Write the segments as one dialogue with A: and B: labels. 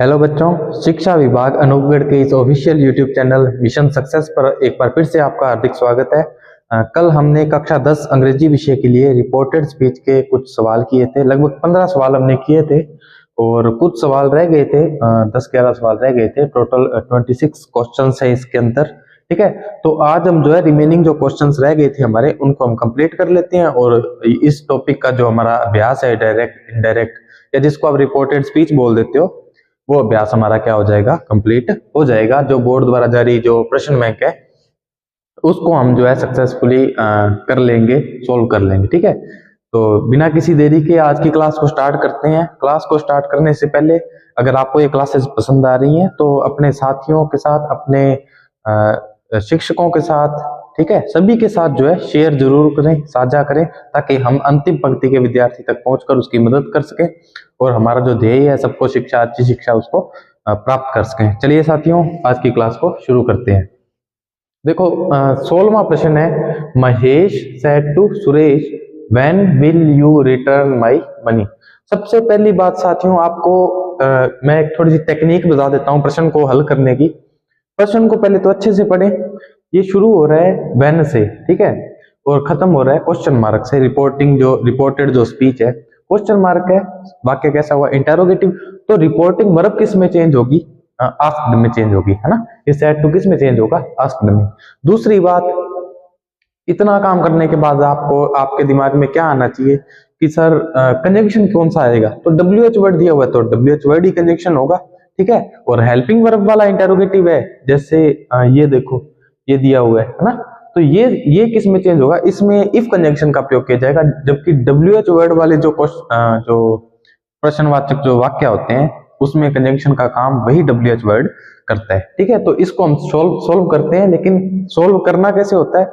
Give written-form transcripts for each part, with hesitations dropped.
A: Hello बच्चों, शिक्षा विभाग अनूपगढ़ के इस official YouTube channel mission success पर एक बार फिर से आपका हार्दिक स्वागत है। कल हमने कक्षा 10 अंग्रेजी विषय के लिए रिपोर्टेड स्पीच के कुछ सवाल किए थे। लगभग 15 सवाल हमने किए थे और कुछ सवाल रह गए थे। 10-11 सवाल रह गए थे। टोटल 26 क्वेश्चंस है इसके अंदर। ठीक है, तो आज हम जो है रिमेनिंग जो क्वेश्चंस रह गए थे हमारे, उनको हम कंप्लीट कर लेते हैं और इस टॉपिक का जो हमारा अभ्यास है डायरेक्ट इनडायरेक्ट या जिसको आप रिपोर्टेड स्पीच बोल देते हो, वो अभ्यास हमारा क्या हो जाएगा, कंप्लीट हो जाएगा। जो बोर्ड द्वारा जारी जो प्रश्न बैंक है उसको हम जो है सक्सेसफुली कर लेंगे, सोल्व कर लेंगे। ठीक है, तो बिना किसी देरी के आज की क्लास को स्टार्ट करते हैं। क्लास को स्टार्ट करने से पहले अगर आपको ये क्लासेस पसंद आ रही हैं तो अपने साथियों के साथ, अपने शिक्षकों के साथ, ठीक है, सभी के साथ जो है शेयर जरूर करें, साझा करें, ताकि हम अंतिम पंक्ति के विद्यार्थी तक पहुंचकर उसकी मदद कर सकें और हमारा जो ध्येय है सबको शिक्षा, अच्छी शिक्षा उसको प्राप्त कर सकें। चलिए साथियों, आज की क्लास को शुरू करते हैं। देखो, 16वां प्रश्न है, Mahesh said to Suresh when will you return my money. सबसे पहली बात साथियों, आपको मैं एक थोड़ी सी टेक्निक बता देता हूं प्रश्न को हल करने की। प्रश्न को पहले तो अच्छे से पढ़ें। ये शुरू हो रहा है व्हेन से, ठीक है, और खत्म हो रहा है क्वेश्चन मार्क से। रिपोर्टेड जो स्पीच है क्वेश्चन मार्क है, वाक्य कैसा हुआ, इंटेरोगेटिव। तो रिपोर्टिंग वर्ब किस में चेंज होगी, आस्क्ड में चेंज होगी, है ना। ये सेड टू किस में चेंज होगा, आस्क्ड में। दूसरी बात, इतना काम करने के बाद आपको आपके दिमाग में क्या आना चाहिए कि सर कंजंक्शन कौन सा आएगा, तो WH वर्ड दिया हुआ है तो WH वर्ड ही कंजंक्शन होगा। ठीक है, और हेल्पिंग वर्ब वाला इंटेरोगेटिव है, जैसे ये देखो ये दिया हुआ है ना, तो ये किस में चेंज होगा, इसमें इफ कंजंक्शन का प्रयोग किया जाएगा। जबकि WH वर्ड वाले जो प्रश्नवाचक जो वाक्य होते हैं उसमें कंजंक्शन का काम वही WH वर्ड करता है। ठीक है, तो इसको हम सोल्व करते हैं। लेकिन सोल्व करना कैसे होता है,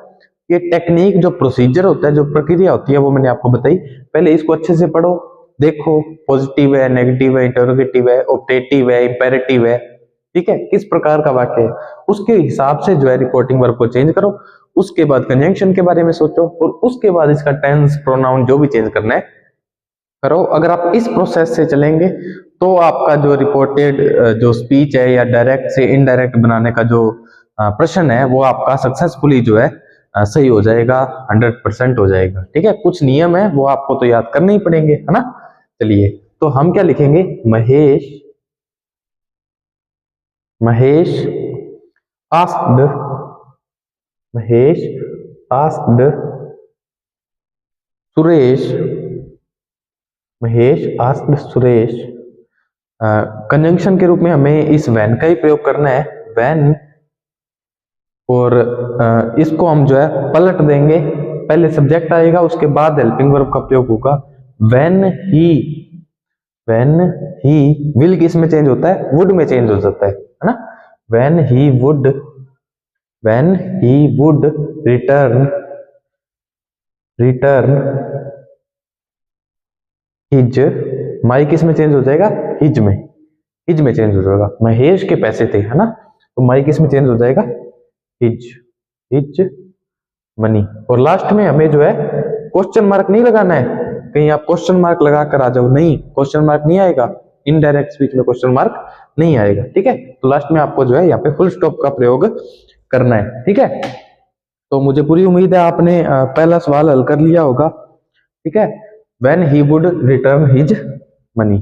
A: ये टेक्निक, जो प्रोसीजर होता है, जो प्रक्रिया होती है, वो मैंने आपको बताई। पहले इसको अच्छे से पढ़ो, देखो पॉजिटिव है, नेगेटिव है, इंटरोगेटिव है, ऑप्टेटिव है, इंपेरेटिव है, ठीक है, किस प्रकार का वाक्य है, उसके हिसाब से जो है रिपोर्टिंग वर्ब को चेंज करो। उसके बाद कंजंक्शन के बारे में सोचो और उसके बाद इसका टेंस, प्रोनाउन जो भी चेंज करना है करो। अगर आप इस प्रोसेस से चलेंगे तो आपका जो रिपोर्टेड जो स्पीच है या डायरेक्ट से इनडायरेक्ट बनाने का जो प्रश्न है वो आपका सक्सेसफुली जो है सही हो जाएगा, 100% हो जाएगा। ठीक है, कुछ नियम है वो आपको तो याद करने ही पड़ेंगे, है ना। चलिए, तो हम क्या लिखेंगे, महेश आस्क्ड सुरेश। कंजंक्शन के रूप में हमें इस व्हेन का ही प्रयोग करना है, व्हेन, और इसको हम जो है पलट देंगे। पहले सब्जेक्ट आएगा, उसके बाद हेल्पिंग वर्ब का प्रयोग होगा। व्हेन ही विल किस में चेंज होता है, वुड में चेंज हो जाता है ना। When he would return his, my kiss में चेंज हो जाएगा, हिज में चेंज हो जाएगा। महेश के पैसे थे, है ना, तो माई किस में चेंज हो जाएगा, हिज मनी। और लास्ट में हमें जो है क्वेश्चन मार्क नहीं लगाना है, कहीं आप क्वेश्चन मार्क लगा कर आ जाओ, नहीं, क्वेश्चन मार्क नहीं आएगा, इनडायरेक्ट स्पीच में क्वेश्चन मार्क नहीं आएगा। ठीक है, तो लास्ट में आपको जो है यहाँ पे फुल स्टॉप का प्रयोग करना है। ठीक है, तो मुझे पूरी उम्मीद है आपने पहला सवाल हल कर लिया होगा। ठीक है, when he would return his money.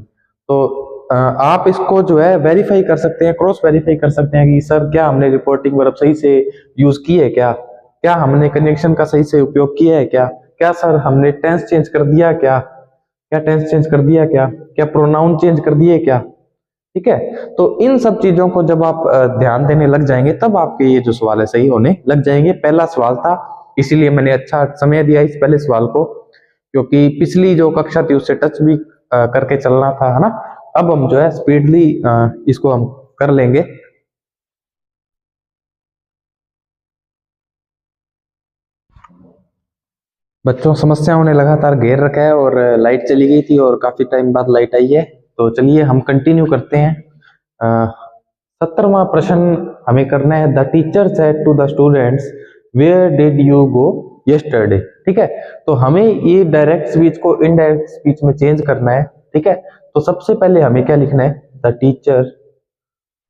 A: तो आप इसको जो है वेरीफाई कर सकते हैं, क्रॉस वेरीफाई कर सकते हैं कि सर क्या हमने रिपोर्टिंग वर्ब सही से यूज की है, क्या हमने कंजंक्शन का सही से उपयोग किया है, क्या सर हमने टेंस चेंज कर दिया, क्या टेंस चेंज कर दिया, क्या प्रोनाउन चेंज कर दिए, क्या। ठीक है, तो इन सब चीजों को जब आप ध्यान देने लग जाएंगे तब आपके ये जो सवाल है सही होने लग जाएंगे। पहला सवाल था, इसीलिए मैंने अच्छा समय दिया इस पहले सवाल को, क्योंकि पिछली जो कक्षा थी उससे टच भी करके चलना था, है ना। अब हम जो है स्पीडली इसको हम कर लेंगे। बच्चों, समस्याओं ने लगातार घेर रखा है और लाइट चली गई थी और काफी टाइम बाद लाइट आई है, तो चलिए हम कंटिन्यू करते हैं। 17वां प्रश्न हमें करना है, the teacher said to the students where did you go yesterday. ठीक है, तो हमें ये डायरेक्ट स्पीच को इनडायरेक्ट स्पीच में चेंज करना है। ठीक है, तो सबसे पहले हमें क्या लिखना है, द टीचर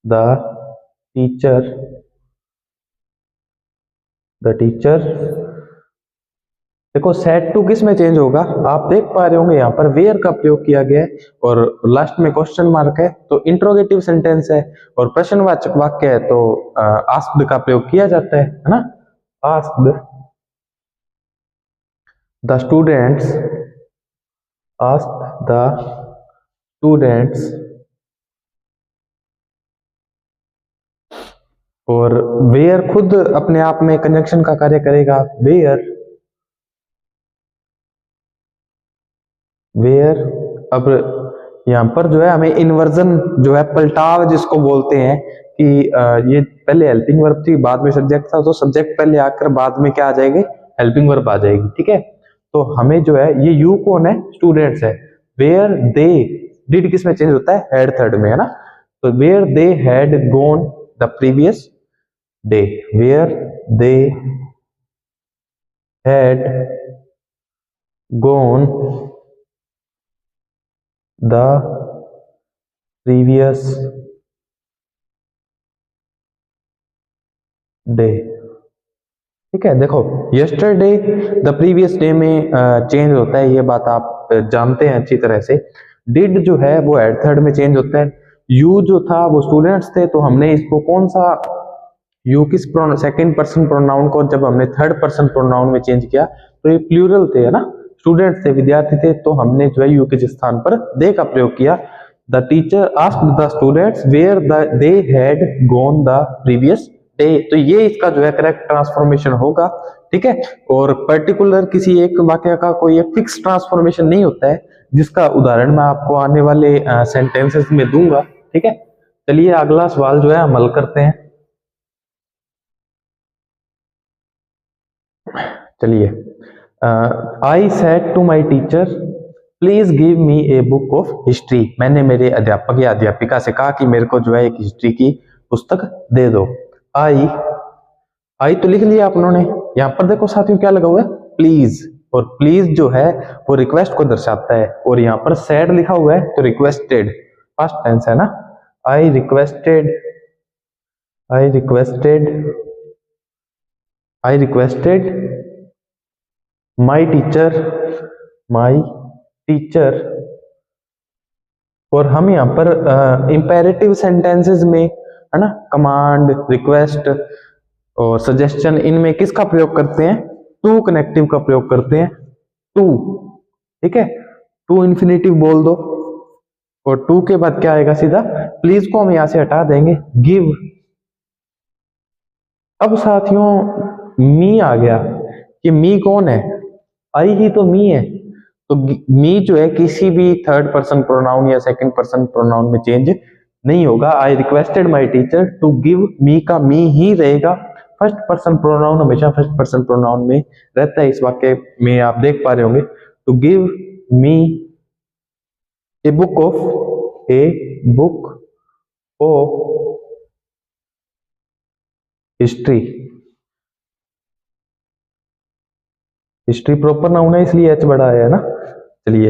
A: द टीचर देखो सेट टू किस में चेंज होगा, आप देख पा रहे होंगे यहाँ पर वेयर का प्रयोग किया गया है और लास्ट में क्वेश्चन मार्क है, तो इंट्रोगेटिव सेंटेंस है और प्रश्नवाचक वाक्य है, तो आस्क्ड का प्रयोग किया जाता है ना। Asked the students, asked the students, और वेयर खुद अपने आप में कंजंक्शन का कार्य करेगा। वेयर अब यहाँ पर जो है हमें इन्वर्जन जो है पलटाव जिसको बोलते हैं कि ये पहले हेल्पिंग वर्ब थी बाद में सब्जेक्ट था, तो सब्जेक्ट पहले आकर बाद में क्या आ जाएगी, हेल्पिंग वर्ब आ जाएगी। ठीक है, तो हमें जो है ये यू कौन है, स्टूडेंट्स है। वेयर दे, डिड किस में चेंज होता है, हैड थर्ड में है ना, तो where they had gone the previous day, where they had gone the previous day. ठीक है, देखो यस्टरडे द प्रीवियस डे में चेंज होता है, ये बात आप जानते हैं अच्छी तरह से। डिड जो है वो एड थर्ड में चेंज होता है। यू जो था वो स्टूडेंट्स थे, तो हमने इसको कौन सा यू किस सेकंड पर्सन प्रोनाउन को जब हमने थर्ड पर्सन प्रोनाउन में चेंज किया तो ये प्लूरल थे है ना, स्टूडेंट्स थे, विद्यार्थी थे, तो हमने जो है यू के स्थान पर दे का प्रयोग किया। The teacher asked the students where they had gone the previous day, तो ये इसका जो है करेक्ट ट्रांसफॉर्मेशन होगा। ठीक है, और पर्टिकुलर किसी एक वाक्य का कोई एक फिक्स ट्रांसफॉर्मेशन नहीं होता है, जिसका उदाहरण मैं आपको आने वाले सेंटेंसेस में दूंगा। ठीक है, चलिए अगला सवाल जो है हम हल करते हैं। चलिए, I said to my teacher please give me a book of history, मैंने मेरे अध्यापक या अध्यापिका से कहा कि मेरे को जो है एक हिस्ट्री की पुस्तक दे दो। आई तो लिख लिया आप उन्होंने, यहाँ पर देखो साथियों क्या लगा हुआ है, प्लीज, और प्लीज जो है वो रिक्वेस्ट को दर्शाता है, और यहाँ पर सैड लिखा हुआ है तो रिक्वेस्टेड पास्ट टेंस है ना। आई रिक्वेस्टेड माई टीचर, और हम यहाँ पर इंपेरेटिव सेंटेंसेस में है ना, कमांड, रिक्वेस्ट और सजेशन, इनमें किसका प्रयोग करते हैं, टू कनेक्टिव का प्रयोग करते हैं, टू। ठीक है, टू इन्फिनेटिव बोल दो, और टू के बाद क्या आएगा सीधा, प्लीज को हम यहां से हटा देंगे, गिव। अब साथियों मी आ गया, कि मी कौन है, आई ही तो मी है, तो मी जो है किसी भी थर्ड पर्सन प्रोनाउन या सेकंड पर्सन प्रोनाउन में चेंज नहीं होगा। I requested my teacher to give me का मी ही रहेगा। फर्स्ट पर्सन प्रोनाउन हमेशा फर्स्ट पर्सन प्रोनाउन में रहता है, इस वाक्य में आप देख पा रहे होंगे, to give me a book of history proper noun है इसलिए एच बड़ा है ना। चलिए,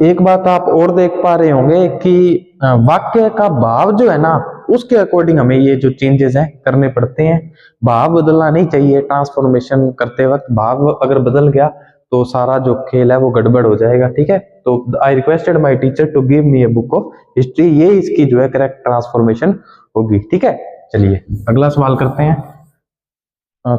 A: एक बात आप और देख पा रहे होंगे कि वाक्य का भाव जो है ना उसके अकॉर्डिंग हमें ये जो चेंजेस हैं करने पड़ते हैं। भाव बदलना नहीं चाहिए, ट्रांसफॉर्मेशन करते वक्त भाव अगर बदल गया तो सारा जो खेल है वो गड़बड़ हो जाएगा। ठीक है, तो I requested my teacher to give me a book of history, ये इसकी जो है करेक्ट ट्रांसफॉर्मेशन होगी। ठीक है, चलिए अगला सवाल करते हैं।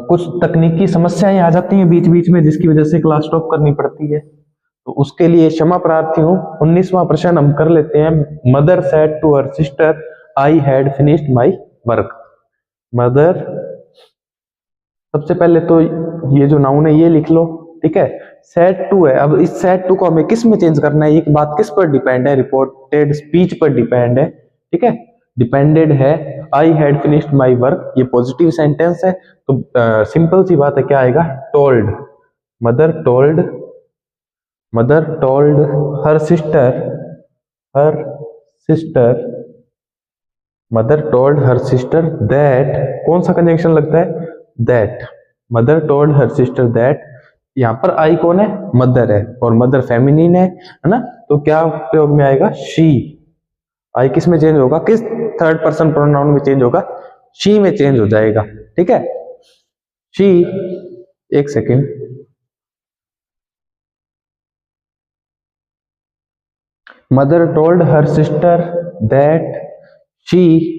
A: कुछ तकनीकी समस्याएं आ जाती हैं बीच बीच में जिसकी वजह से क्लास स्टॉप करनी पड़ती है, तो उसके लिए क्षमा प्रार्थी हूँ। 19वां प्रश्न हम कर लेते हैं। Mother said to her sister I had finished my work. Mother, सबसे पहले तो ये जो नाउन है ये लिख लो। ठीक है, सेड टू है, अब इस सेड टू को हमें किस में चेंज करना है, ये बात किस पर डिपेंड है, रिपोर्टेड स्पीच पर डिपेंड है। ठीक है, डिपेंडेड है। आई हैड फिनिश्ड माई वर्क, ये पॉजिटिव सेंटेंस है, तो सिंपल सी बात है, क्या आएगा, told. Mother told her sister mother told her sister that, कौन सा कंजंक्शन लगता है, that. Mother told her sister that, यहाँ पर आई कौन है, मदर है, और मदर फेमिनिन है ना, तो क्या प्रयोग में आएगा, शी। आई किस में चेंज होगा, किस थर्ड पर्सन प्रोनाउन में चेंज होगा, शी में चेंज हो जाएगा। ठीक है, शी, एक second, mother told her sister that she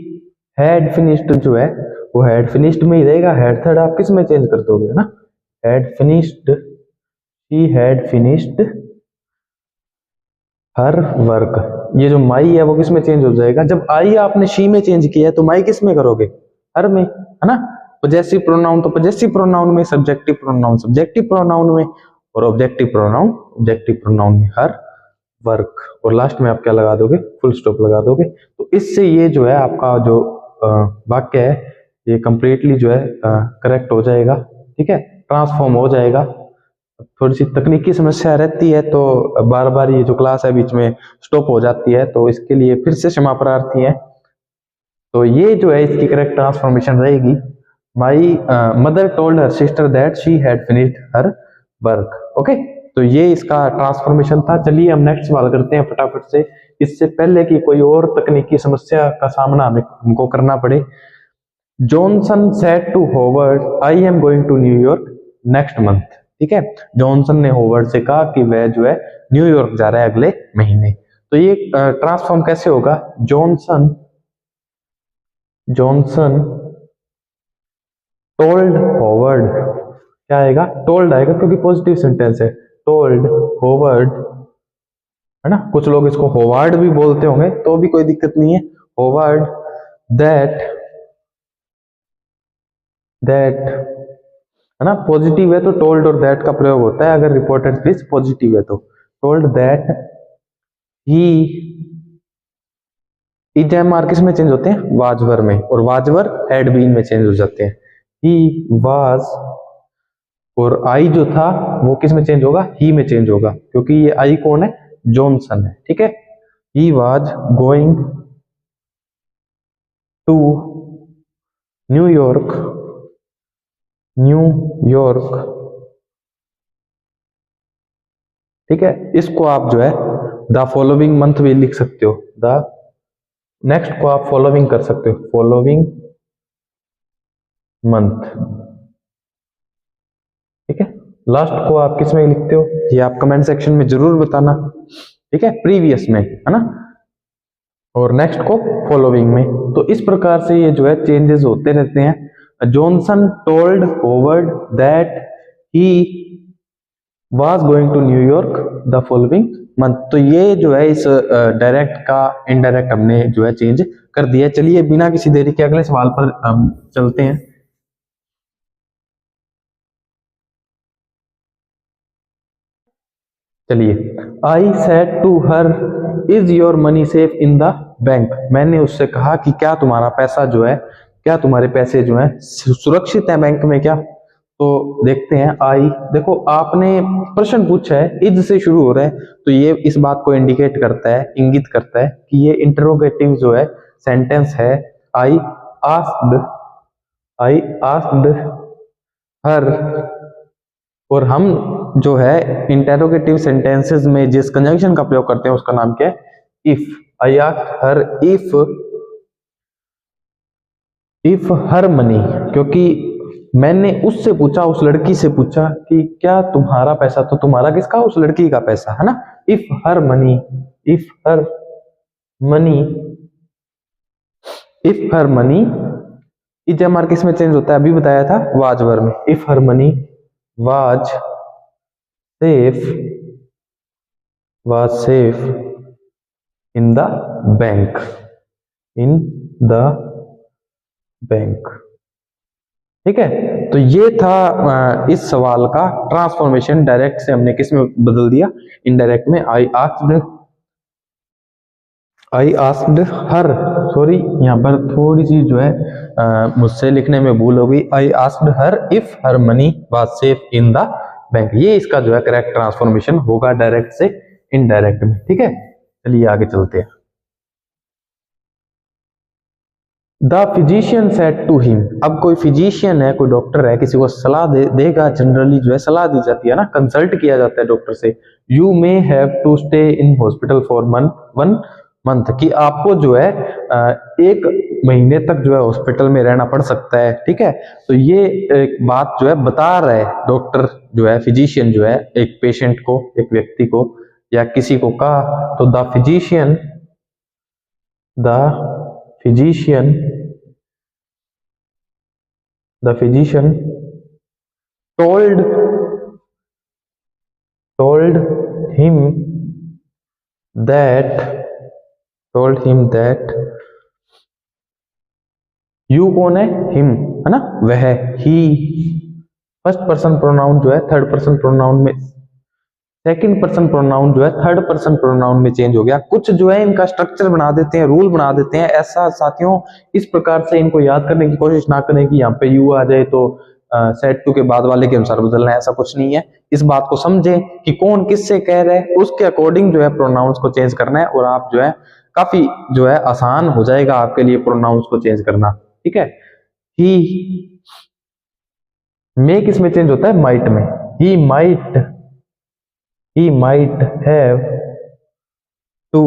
A: had finished, जो है वो हैड फिनिश्ड में ही रहेगा, हैड थर्ड आप किस में चेंज कर दोगे ना, had finished, she had finished her work. ये जो माई है वो किस में चेंज हो जाएगा, जब आई आपने शी में चेंज किया है तो माई किस में करोगे, हर में, है ना। पॉजेसिव प्रोनाउन तो पॉजेसिव प्रोनाउन में, सब्जेक्टिव प्रोनाउन सब्जेक्टिव प्रोनाउन में, और ऑब्जेक्टिव प्रोनाउन ऑब्जेक्टिव प्रोनाउन में, हर वर्क, और लास्ट में आप क्या लगा दोगे, फुल स्टॉप लगा दोगे। तो इससे ये जो है आपका जो वाक्य है ये कंप्लीटली जो है करेक्ट हो जाएगा। ठीक है, ट्रांसफॉर्म हो जाएगा। थोड़ी सी तकनीकी समस्या रहती है तो बार बार ये जो क्लास है बीच में स्टॉप हो जाती है, तो इसके लिए फिर से क्षमा प्रार्थी है। तो ये जो है इसकी करेक्ट ट्रांसफॉर्मेशन रहेगी, my mother told her sister that she had finished her work. Okay, तो ये इसका ट्रांसफॉर्मेशन था। चलिए हम नेक्स्ट सवाल करते हैं फटाफट से, इससे पहले कि कोई और तकनीकी समस्या का सामना हमको करना पड़े। Johnson said to Howard I am going to New York next month. ठीक है, जॉनसन ने होवर्ड से कहा कि वह जो है न्यूयॉर्क जा रहा है अगले महीने। तो ये ट्रांसफॉर्म कैसे होगा, जॉनसन टोल्ड होवर्ड, क्या आएगा, टोल्ड आएगा क्योंकि पॉजिटिव सेंटेंस है, टोल्ड होवर्ड, है ना। कुछ लोग इसको होवार्ड भी बोलते होंगे तो भी कोई दिक्कत नहीं है, होवर्ड दैट है ना, पॉजिटिव है तो टोल्ड और दैट का प्रयोग होता है अगर रिपोर्टेड स्पीच पॉजिटिव है तो। टोल्ड दैट ही, इजएमआर किस में चेंज होते हैं, वाजवर में, और वाजवर हैड बीन में चेंज हो जाते हैं। ही वाज, और आई जो था वो किस में चेंज होगा, ही में चेंज होगा, क्योंकि ये आई कौन है, जॉनसन है। ठीक है, he was going to New York ठीक है, इसको आप जो है द फॉलोइंग मंथ भी लिख सकते हो, द नेक्स्ट को आप फॉलोइंग कर सकते हो, फॉलोइंग मंथ। ठीक है, लास्ट को आप किस में लिखते हो ये आप कमेंट सेक्शन में जरूर बताना। ठीक है, प्रीवियस में, है ना, और नेक्स्ट को फॉलोइंग में। तो इस प्रकार से ये जो है चेंजेस होते रहते हैं। Johnson told Howard that he was going to New York the following month. तो ये जो है इस डायरेक्ट का इनडायरेक्ट हमने जो है चेंज कर दिया। चलिए बिना किसी देरी के अगले सवाल पर हम चलते हैं। चलिए, I said to her is your money safe in the bank. मैंने उससे कहा कि क्या तुम्हारा पैसा जो है, क्या तुम्हारे पैसे जो है सुरक्षित है बैंक में क्या। तो देखते हैं, आई, देखो आपने प्रश्न पूछा है, इज से शुरू हो रहा है, तो ये इस बात को इंडिकेट करता है, इंगित करता है कि ये इंटरोगेटिव जो है सेंटेंस है। आई आस्क्ड हर, और हम जो है इंटेरोगेटिव सेंटेंसेस में जिस कंजंक्शन का प्रयोग करते हैं उसका नाम क्या है, if. I asked her if her money, क्योंकि मैंने उससे पूछा, उस लड़की से पूछा कि क्या तुम्हारा पैसा, तो तुम्हारा किसका, उस लड़की का पैसा, है ना। इफ हर मनी इजएमआर किस में चेंज होता है, अभी बताया था, वाजवर में। If her money was safe in the bank. ठीक है, तो ये था इस सवाल का ट्रांसफॉर्मेशन। डायरेक्ट से हमने किस में बदल दिया, इनडायरेक्ट में। आई आस्क्ड हर, सॉरी यहाँ पर थोड़ी सी जो है मुझसे लिखने में भूल हो गई। I asked her if her money was safe in the bank. ये इसका जो है करेक्ट ट्रांसफॉर्मेशन होगा डायरेक्ट से इनडायरेक्ट में। ठीक है, चलिए आगे चलते हैं। The physician said to him, अब कोई फिजिशियन है, कोई डॉक्टर है, किसी को सलाह देगा, जनरली जो है सलाह दी जाती है ना, कंसल्ट किया जाता है डॉक्टर से। You may have to stay in hospital for one month, कि आपको जो है 1 महीने तक जो है हॉस्पिटल में रहना पड़ सकता है। ठीक है, तो ये एक बात जो है बता रहा है डॉक्टर जो है, फिजिशियन जो है, एक पेशेंट को, एक व्यक्ति को या किसी को कहा, तो the physician told told him that you कौन है, हिम है ना, वह, ही फर्स्ट पर्सन प्रोनाउन जो है थर्ड पर्सन प्रोनाउन में, सेकंड पर्सन प्रोनाउन जो है थर्ड पर्सन प्रोनाउन में चेंज हो गया। कुछ जो है इनका स्ट्रक्चर बना देते हैं, रूल बना देते हैं, ऐसा साथियों इस प्रकार से इनको याद करने की कोशिश ना करें कि यहाँ पे यू आ जाए तो सेट टू के बाद वाले के अनुसार बदलना है, ऐसा कुछ नहीं है। इस बात को समझें कि कौन किससे कह रहा है, उसके अकॉर्डिंग जो है प्रोनाउंस को चेंज करना है, और आप जो है काफी जो है आसान हो जाएगा आपके लिए प्रोनाउंस को चेंज करना। ठीक है, ही में किस में चेंज होता है, माइट में। He might have to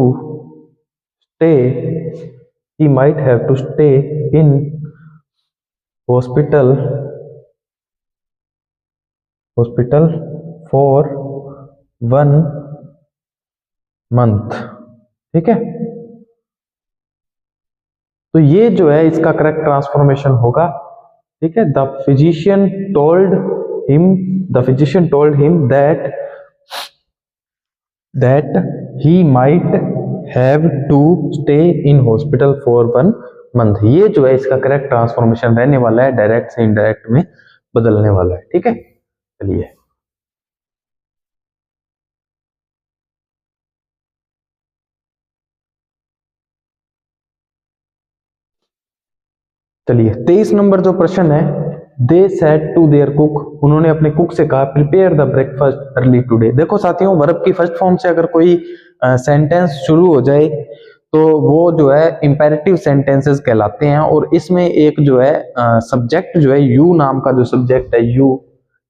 A: stay in hospital for 1 month. ठीक है, तो ये जो है इसका करेक्ट ट्रांसफॉर्मेशन होगा। ठीक है, the physician told him that he might have to stay in hospital for 1 month. ये जो है इसका करेक्ट ट्रांसफॉर्मेशन रहने वाला है, डायरेक्ट से इनडायरेक्ट में बदलने वाला है। ठीक है, चलिए 23 नंबर जो प्रश्न है, they said to their cook, उन्होंने अपने कुक से कहा prepare the breakfast early today. देखो साथियों, वर्ब की फर्स्ट फॉर्म से अगर कोई सेंटेंस शुरू हो जाए तो वो जो है इंपेरेटिव सेंटेंसेस कहलाते हैं, और इसमें एक जो है सब्जेक्ट जो है, यू नाम का जो सब्जेक्ट है, यू,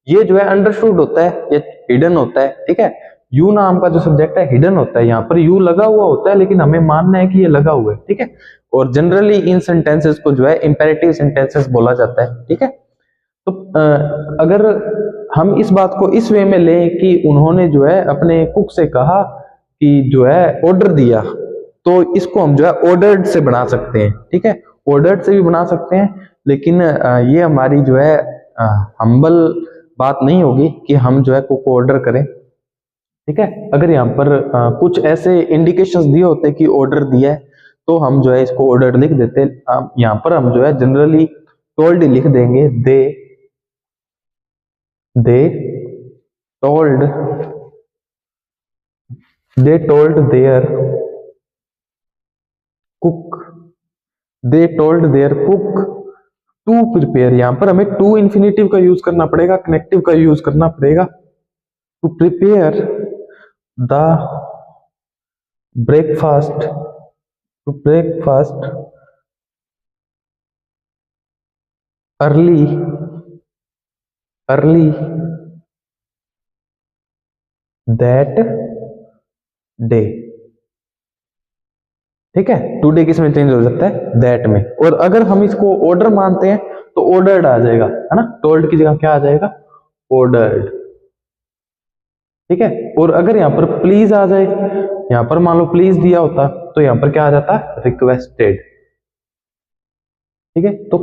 A: ये जो है अंडरस्टूड होता है, ये हिडन होता है। ठीक है, यू नाम का जो सब्जेक्ट है हिडन होता है, यहाँ पर यू लगा हुआ होता है लेकिन हमें मानना है कि ये लगा हुआ है। ठीक है, और जनरली इन सेंटेंसेस को जो है इंपेरेटिव सेंटेंसेस बोला जाता है। ठीक है, तो अगर हम इस बात को इस वे में लें कि उन्होंने जो है अपने कुक से कहा कि जो है ऑर्डर दिया, तो इसको हम जो है ऑर्डर्ड से बना सकते हैं। ठीक है, ऑर्डर्ड से भी बना सकते हैं, लेकिन ये हमारी जो है हम्बल बात नहीं होगी कि हम जो है कुक को ऑर्डर करें। ठीक है, अगर यहाँ पर कुछ ऐसे इंडिकेशंस दिए होते कि ऑर्डर दिया है, तो हम जो है इसको ऑर्डर लिख देते। यहाँ पर हम जो है जनरली टोल्ड लिख देंगे, they told their cook to prepare. यहां पर हमें टू इन्फिनेटिव का यूज करना पड़ेगा, कनेक्टिव का यूज करना पड़ेगा। To prepare the breakfast early that day. ठीक है, टुडे किस में चेंज हो जाता है, दैट में। और अगर हम इसको ऑर्डर मानते हैं तो ऑर्डर्ड आ जाएगा, है ना, टोल्ड की जगह क्या आ जाएगा, ऑर्डर्ड। ठीक है, और अगर यहाँ पर प्लीज आ जाए, यहाँ पर मान लो प्लीज दिया होता तो यहाँ पर क्या आ जाता, रिक्वेस्टेड। ठीक है, तो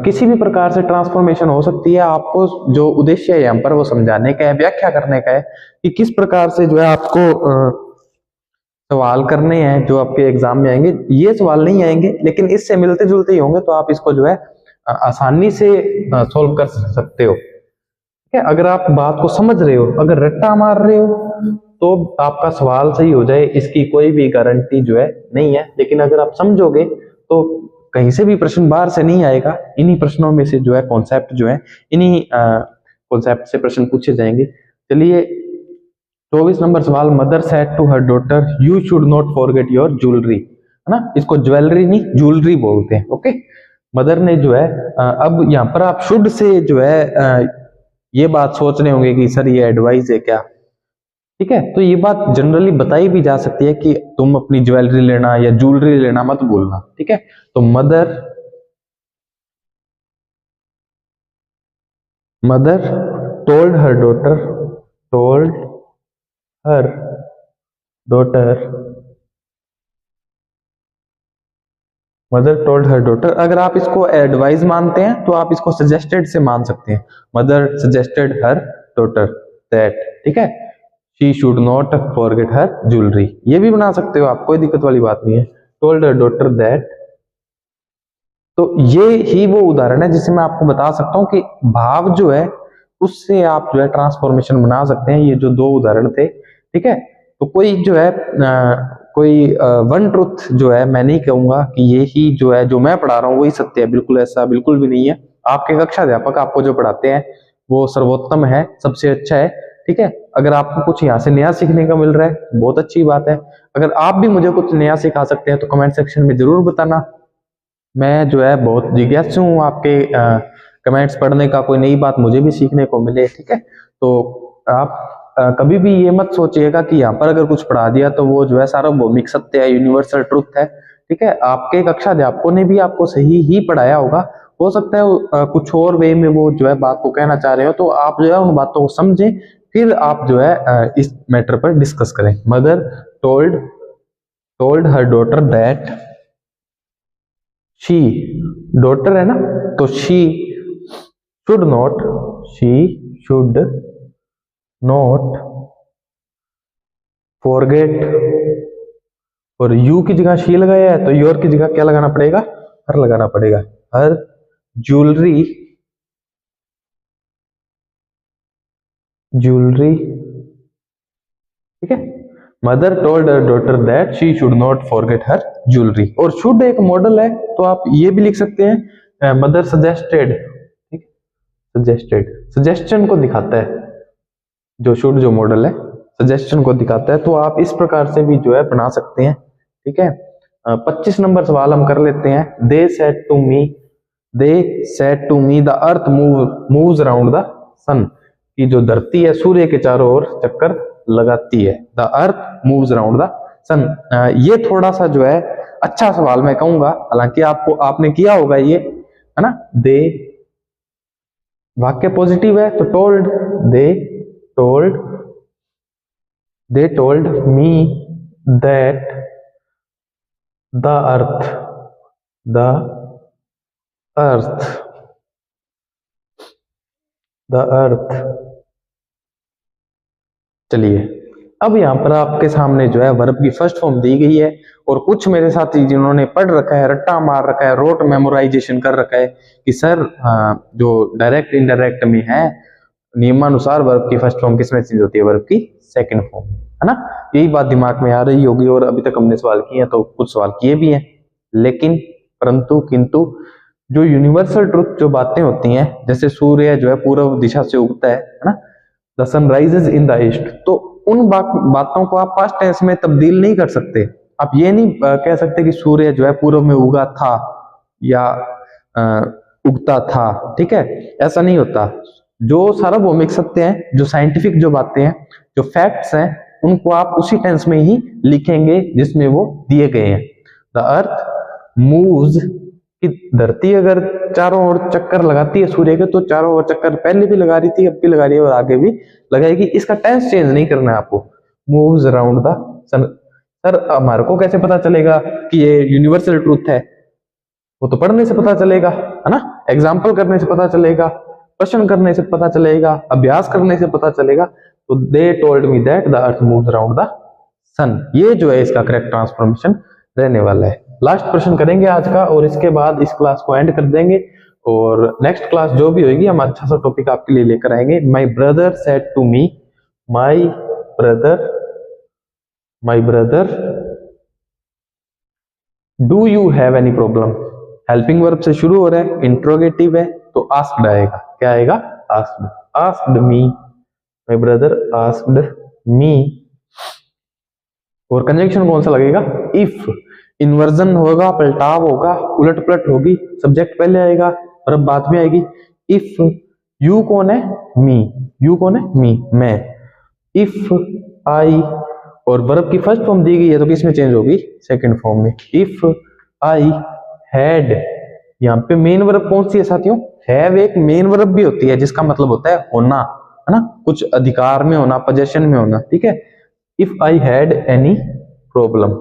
A: किसी भी प्रकार से ट्रांसफॉर्मेशन हो सकती है। आपको जो उद्देश्य है यहाँ पर वो समझाने का है, व्याख्या करने का है कि किस प्रकार से जो है आपको सवाल करने हैं जो आपके एग्जाम में आएंगे। ये सवाल नहीं आएंगे लेकिन इससे मिलते जुलते ही होंगे, तो आप इसको जो है आसानी से सॉल्व कर सकते हो। ठीक है, अगर आप बात को समझ रहे हो, अगर रट्टा मार रहे हो तो आपका सवाल सही हो जाए, इसकी कोई भी गारंटी जो है नहीं है। लेकिन अगर आप समझोगे तो कहीं से भी प्रश्न बाहर से नहीं आएगा, इन्हीं प्रश्नों में से जो है कॉन्सेप्ट जो है, इन्हीं कॉन्सेप्ट से प्रश्न पूछे जाएंगे। चलिए 24 नंबर सवाल, mother said to her daughter you should not forget your jewellery, है ना, इसको ज्वेलरी नहीं ज्वेलरी बोलते हैं। ओके, मदर ने जो है अब यहाँ पर आप शुड से जो है ये बात सोच रहे होंगे कि सर ये एडवाइस है क्या। ठीक है। तो ये बात जनरली बताई भी जा सकती है कि तुम अपनी ज्वेलरी लेना या ज्वेलरी लेना मत भूलना। ठीक है, तो mother told her daughter told her daughter mother told her daughter. अगर आप इसको एडवाइस मानते हैं तो आप इसको सजेस्टेड से मान सकते हैं। Mother suggested her daughter that, ठीक है, she should not forget her jewellery, ये भी बना सकते हो आप, कोई दिक्कत वाली बात नहीं है। टोल्ड हर डॉटर दैट, तो ये ही वो उदाहरण है जिससे मैं आपको बता सकता हूं कि भाव जो है उससे आप जो है ट्रांसफॉर्मेशन बना सकते हैं। ये जो दो उदाहरण थे, ठीक है, तो कोई जो है कोई वन ट्रुथ जो है मैं नहीं कहूंगा कि ये ही जो है जो मैं पढ़ा रहा हूँ वही सत्य है, बिल्कुल ऐसा बिल्कुल भी नहीं है। आपके कक्षा अध्यापक आपको जो पढ़ाते हैं वो सर्वोत्तम है, सबसे अच्छा है। ठीक है, अगर आपको कुछ यहाँ से नया सीखने का मिल रहा है बहुत अच्छी बात है। अगर आप भी मुझे कुछ नया सिखा सकते हैं तो कमेंट सेक्शन में जरूर बताना। मैं जो है बहुत जिज्ञासु हूँ आपके कमेंट्स पढ़ने का, कोई नई बात मुझे भी सीखने को मिले। ठीक है, तो आप कभी भी ये मत सोचिएगा कि यहाँ पर अगर कुछ पढ़ा दिया तो वो जो है सार्वभौमिक सत्य है, यूनिवर्सल ट्रुथ है। ठीक है, आपके कक्षा अध्यापकों ने भी आपको सही ही पढ़ाया होगा, हो सकता है कुछ और वे में वो जो है बात को कहना चाह रहे हो, तो आप जो है उन बातों को समझें, फिर आप जो है इस मैटर पर डिस्कस करें। Mother told told her daughter that she, daughter है ना, तो शी शुड नॉट फॉरगेट, और यू की जगह शी लगाया है तो योर की जगह क्या लगाना पड़ेगा, हर लगाना पड़ेगा। हर ज्वेलरी ठीक है, mother told her daughter that she should not forget her jewellery. और शुड एक मॉडल है तो आप ये भी लिख सकते हैं मदर सजेस्टेड, ठीक, सजेस्टन को दिखाता है, जो शुड जो मॉडल है सजेस्टन को दिखाता है, तो आप इस प्रकार से भी जो है बना सकते हैं। ठीक है, 25 नंबर सवाल हम कर लेते हैं। They said to me the earth moves around the sun, की जो धरती है सूर्य के चारों ओर चक्कर लगाती है। The earth moves around the sun, ये थोड़ा सा जो है अच्छा सवाल मैं कहूंगा, हालांकि आपको आपने किया होगा ये, है ना। दे वाक्य पॉजिटिव है तो told, told they told me that the the earth earth। चलिए, अब यहाँ पर आपके सामने जो है वर्ब की फर्स्ट फॉर्म दी गई है, और कुछ मेरे साथी जिन्होंने पढ़ रखा है, रट्टा मार रखा है, रोट मेमोराइजेशन कर रखा है कि सर जो डायरेक्ट इनडायरेक्ट में है नियमानुसार वर्ब की फर्स्ट फॉर्म किसमें चेंज होती है, वर्ब की सेकंड फॉर्म, है ना। यही बात दिमाग में आ रही होगी, और अभी तक हमने सवाल किए हैं तो कुछ सवाल किए भी हैं, लेकिन परंतु किंतु जो यूनिवर्सल ट्रुथ जो बातें होती हैं, जैसे सूर्य जो है पूर्व दिशा से उगता है ना, the sun rises in the east, तो उन बातों को आप पास्ट टेंस में तब्दील नहीं कर सकते। आप ये नहीं कह सकते कि सूर्य जो है पूर्व में उगा था या उगता था। ठीक है, ऐसा नहीं होता। जो सार्वभौमिक सत्य हैं, जो साइंटिफिक जो बातें हैं, जो फैक्ट्स हैं, उनको आप उसी टेंस में ही लिखेंगे जिसमें वो दिए गए हैं। द अर्थ मूव्स, कि धरती अगर चारों ओर चक्कर लगाती है सूर्य के, तो चारों ओर चक्कर पहले भी लगा रही थी, अब भी लगा रही है और आगे भी लगाएगी। इसका टेंस चेंज नहीं करना है आपको, moves around the sun. Sir हमारे को कैसे पता चलेगा कि ये यूनिवर्सल ट्रूथ है? वो तो पढ़ने से पता चलेगा, है ना, एग्जाम्पल करने से पता चलेगा, प्रश्न करने से पता चलेगा, अभ्यास करने से पता चलेगा। तो they told me that the earth moves around the sun, ये जो है इसका करेक्ट ट्रांसफॉर्मेशन रहने वाला है। लास्ट प्रश्न करेंगे आज का, और इसके बाद इस क्लास को एंड कर देंगे, और नेक्स्ट क्लास जो भी होगी हम अच्छा सा टॉपिक आपके लिए लेकर आएंगे। My brother said to me, my brother do you have any problem, helping verb से शुरू हो रहा है, इंट्रोगेटिव है, तो आस्क्ड आएगा। क्या आएगा? Asked, asked me, my brother asked me. और कंजंक्शन कौन सा लगेगा? इफ, इन्वर्जन होगा, पलटाव होगा, उलट पलट होगी, सब्जेक्ट पहले आएगा, वर्ब बाद में आएगी। इफ, यू कौन है? मी, यू कौन है? मी, मैं। इफ आई, और वर्ब की फर्स्ट फॉर्म दी गई है तो किस में चेंज होगी, सेकंड फॉर्म में। इफ आई हैड, यहाँ पे मेन वर्ब कौन सी है साथियों, हैव एक मेन वर्ब भी होती है जिसका मतलब होता है होना, है ना, कुछ अधिकार में होना, पोजेशन में होना, ठीक है। If I had any problem,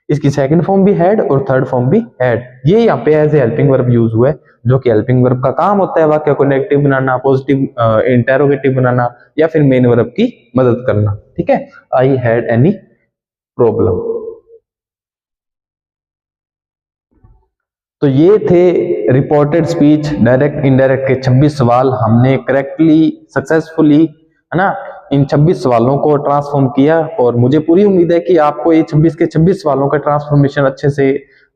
A: इसकी सेकंड फॉर्म भी हैड और थर्ड फॉर्म भी हैड, ये यहाँ पे as a helping verb use हुआ है, जो कि हेल्पिंग वर्ब का काम होता है वाक्य को नेगेटिव बनाना, पॉजिटिव इंटेरोगेटिव बनाना, या फिर मेन वर्ब की मदद करना, ठीक है। आई हैड एनी प्रॉब्लम। तो ये थे रिपोर्टेड स्पीच डायरेक्ट इनडायरेक्ट के 26 सवाल, हमने करेक्टली सक्सेसफुली, है ना, इन 26 सवालों को ट्रांसफॉर्म किया, और मुझे पूरी उम्मीद है कि आपको ये 26 के 26 सवालों का ट्रांसफॉर्मेशन अच्छे से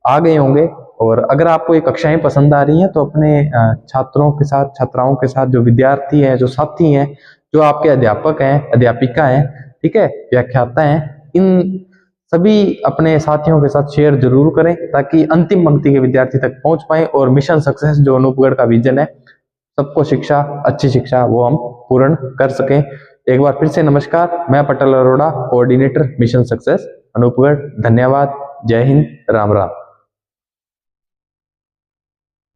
A: आ गए होंगे। और अगर आपको ये कक्षाएं पसंद आ रही हैं तो अपने छात्रों के साथ, छात्राओं के साथ, जो विद्यार्थी हैं, जो साथी हैं, जो आपके अध्यापक हैं, अध्यापिका हैं, ठीक है, व्याख्याता हैं, इन सभी अपने साथियों के साथ शेयर जरूर करें ताकि अंतिम पंक्ति के विद्यार्थी तक पहुंच पाए और मिशन सक्सेस जो अनूपगढ़ का विजन है, सबको शिक्षा, अच्छी शिक्षा, वो हम पूर्ण कर सकें। एक बार फिर से नमस्कार, मैं Patel Arora, coordinator mission success Anupgarh. धन्यवाद, जय हिंद, राम राम।